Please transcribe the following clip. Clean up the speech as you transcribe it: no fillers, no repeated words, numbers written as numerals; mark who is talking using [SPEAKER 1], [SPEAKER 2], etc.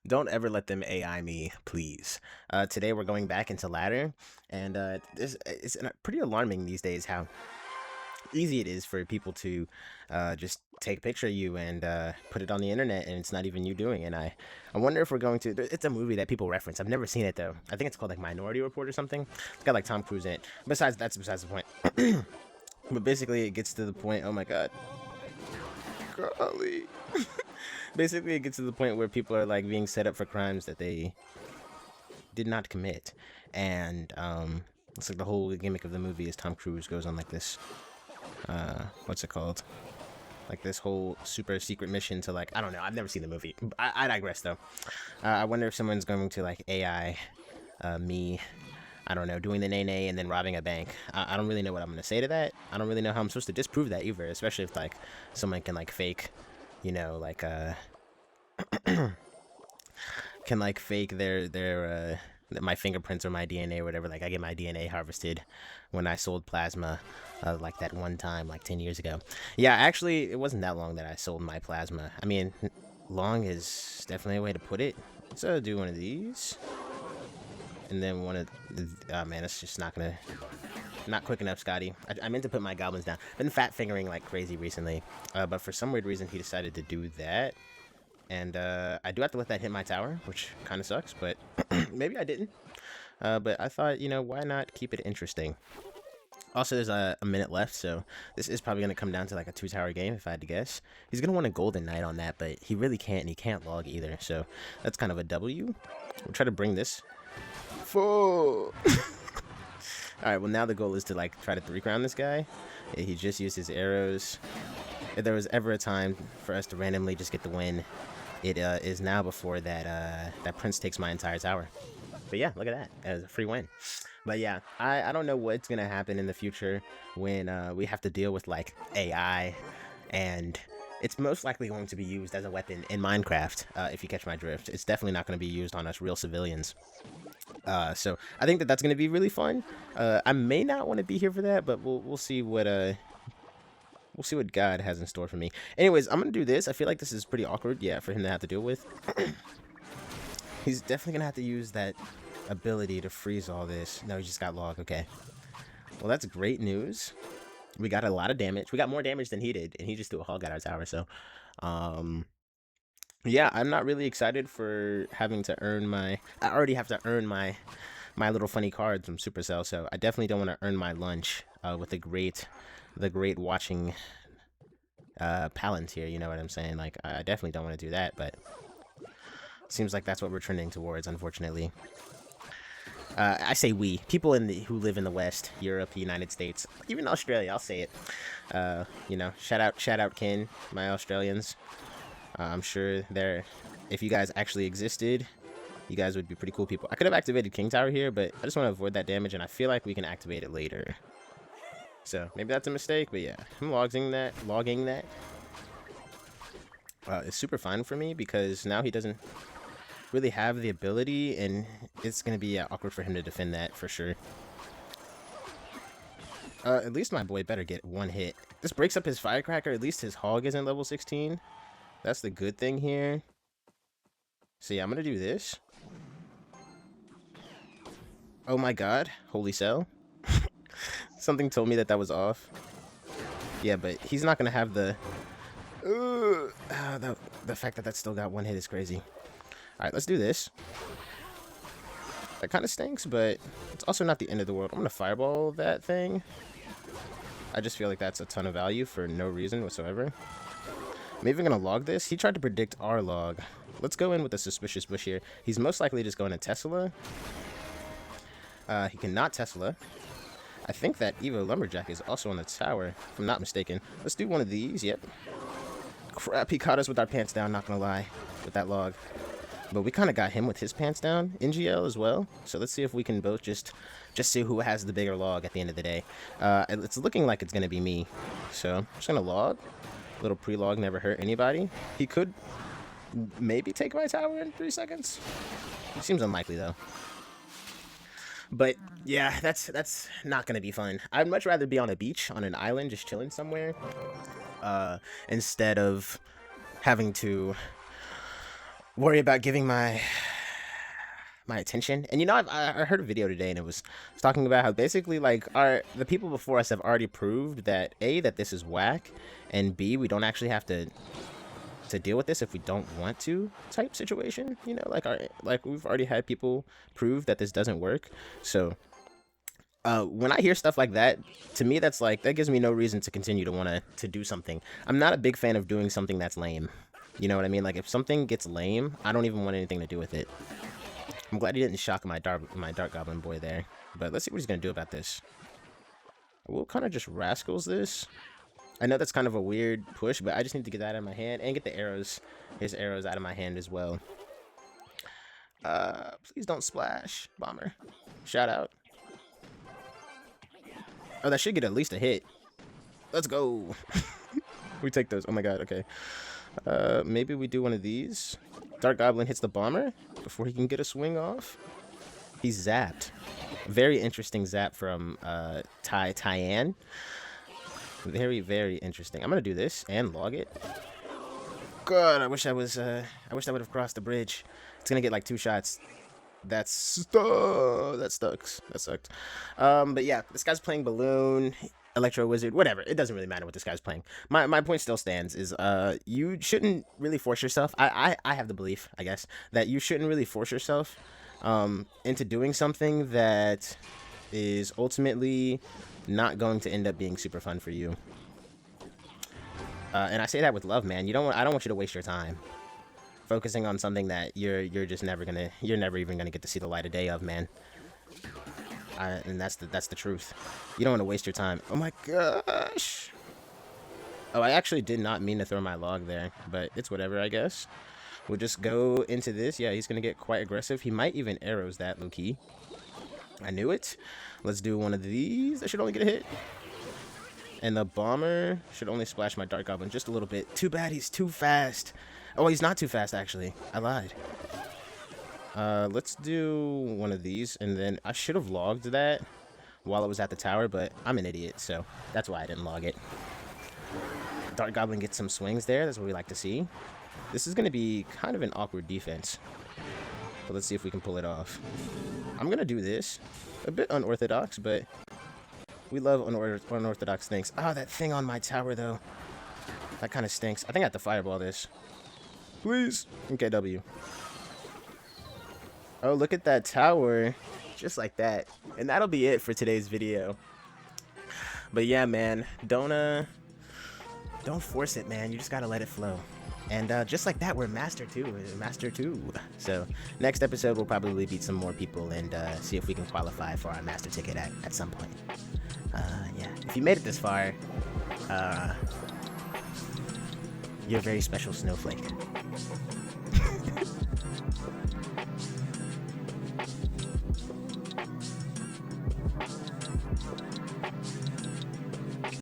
[SPEAKER 1] Don't ever let them AI me, please. Today we're going back into ladder, and it's pretty alarming these days how easy it is for people to just take a picture of you and put it on the internet, and it's not even you doing it. I wonder if we're going to. It's a movie that people reference. I've never seen it though. I think it's called like Minority Report or something. It's got like Tom Cruise in it. That's besides the point. But basically, it gets to the point. Oh my god, golly. Basically, it gets to the point where people are like being set up for crimes that they did not commit, and it's like the whole gimmick of the movie is Tom Cruise goes on like this, what's it called? Like this whole super secret mission to like I don't know. I've never seen the movie. I digress though. I wonder if someone's going to like AI me. I don't know, doing the nay and then robbing a bank. I don't really know what I'm gonna say to that. I don't really know how I'm supposed to disprove that either, especially if like someone can like fake, like can like fake their my fingerprints or my DNA or whatever. Like I get my DNA harvested when I sold plasma, like that one time like 10 years ago. Yeah, actually, it wasn't that long that I sold my plasma. I mean, long is definitely a way to put it. So do one of these, and then one of oh man, it's just not quick enough, Scotty. I meant to put my goblins down. Been fat fingering like crazy recently, but for some weird reason he decided to do that. And I do have to let that hit my tower, which kind of sucks, but maybe I didn't. But I thought, why not keep it interesting? Also, there's a minute left, so this is probably going to come down to like a 2-tower game, if I had to guess. He's going to want a golden knight on that, but he really can't, and he can't log either, so that's kind of a W. We'll try to bring this full. Alright, well now the goal is to like try to 3-crown this guy. Yeah, he just used his arrows. If there was ever a time for us to randomly just get the win, it is now before that prince takes my entire tower. But yeah, look at that. It was a free win. But yeah, I don't know what's going to happen in the future when we have to deal with like AI, and it's most likely going to be used as a weapon in Minecraft, if you catch my drift. It's definitely not going to be used on us real civilians. So I think that's going to be really fun. I may not want to be here for that, but we'll see what God has in store for me. Anyways, I'm gonna do this. I feel like this is pretty awkward, yeah, for him to have to deal with. He's definitely gonna have to use that ability to freeze all this. No, he just got logged. Okay. Well, that's great news. We got a lot of damage. We got more damage than he did, and he just threw a hog at our tower. So, yeah, I'm not really excited for having to earn my. I already have to earn my little funny cards from Supercell, so I definitely don't want to earn my lunch with the great watching Palantir, you know what I'm saying? Like, I definitely don't want to do that, but it seems like that's what we're trending towards, unfortunately. I say we. People who live in the West, Europe, United States, even Australia, I'll say it. Shout out Ken, my Australians. I'm sure if you guys actually existed, you guys would be pretty cool people. I could have activated King Tower here, but I just want to avoid that damage, and I feel like we can activate it later. So maybe that's a mistake, but yeah, I'm logging that. It's super fine for me because now he doesn't really have the ability, and it's gonna be awkward for him to defend that for sure. At least my boy better get one hit. This breaks up his firecracker. At least his hog isn't level 16. That's the good thing here. So yeah, I'm gonna do this. Oh my god, holy cell. Something told me that was off. Yeah, but he's not gonna have the fact that still got one hit is crazy. Alright, let's do this. That kind of stinks, but it's also not the end of the world. I'm gonna fireball that thing. I just feel like that's a ton of value for no reason whatsoever. I'm even gonna log this. He tried to predict our log. Let's go in with a suspicious bush here. He's most likely just going to Tesla. He cannot Tesla. I think that Evo Lumberjack is also on the tower, if I'm not mistaken. Let's do one of these, yep. Crap, he caught us with our pants down, not gonna lie, with that log. But we kind of got him with his pants down in GL as well. So let's see if we can both just see who has the bigger log at the end of the day. It's looking like it's gonna be me. So I'm just gonna log. Little pre-log never hurt anybody. He could maybe take my tower in 3 seconds. It seems unlikely though. But yeah, that's not gonna be fun. I'd much rather be on a beach, on an island, just chilling somewhere, instead of having to worry about giving my attention. And you know, I heard a video today, and it was talking about how basically like the people before us have already proved that A, that this is whack, and B, we don't actually have to deal with this if we don't want to type situation. You know, like we've already had people prove that this doesn't work. So when I hear stuff like that, to me that's like, that gives me no reason to continue to want to do something. I'm not a big fan of doing something that's lame. You know what I mean? Like if something gets lame, I don't even want anything to do with it. I'm glad he didn't shock my dark goblin boy there. But let's see what he's gonna do about this. We'll kind of just rascals this. I know that's kind of a weird push, but I just need to get that out of my hand and get the arrows, his arrows out of my hand as well. Please don't splash, bomber. Shout out. Oh, that should get at least a hit. Let's go. We take those. Oh my god, okay. Maybe we do one of these. Dark Goblin hits the bomber before he can get a swing off. He's zapped. Very interesting zap from Tyann. Very, very interesting. I'm gonna do this and log it. God, I wish I would have crossed the bridge. It's gonna get like 2 shots. That sucked. But yeah, this guy's playing Balloon, Electro Wizard, whatever. It doesn't really matter what this guy's playing. My point still stands is you shouldn't really force yourself. I have the belief, I guess, that you shouldn't really force yourself into doing something that is ultimately not going to end up being super fun for you. And I say that with love, man. I don't want you to waste your time focusing on something that you're never even gonna get to see the light of day of, man. And that's the truth. You don't want to waste your time. Oh my gosh. Oh, I actually did not mean to throw my log there, but it's whatever, I guess. We'll just go into this. Yeah, he's gonna get quite aggressive. He might even arrows that, low-key. I knew it. Let's do one of these. That should only get a hit. And the bomber should only splash my Dark Goblin just a little bit. Too bad he's too fast. Oh, he's not too fast, actually. I lied. Let's do one of these, and then I should have logged that while it was at the tower, but I'm an idiot, so that's why I didn't log it. Dark Goblin gets some swings there. That's what we like to see. This is going to be kind of an awkward defense, but let's see if we can pull it off. I'm going to do this. A bit unorthodox, but we love unorthodox things. Oh, that thing on my tower, though. That kind of stinks. I think I have to fireball this. Please. Okay, W. Oh, look at that tower. Just like that. And that'll be it for today's video. But yeah, man. Don't force it, man. You just gotta let it flow. And just like that, we're Master 2. Master 2. So, next episode, we'll probably beat some more people and see if we can qualify for our Master ticket at some point. Yeah. If you made it this far, you're a very special snowflake.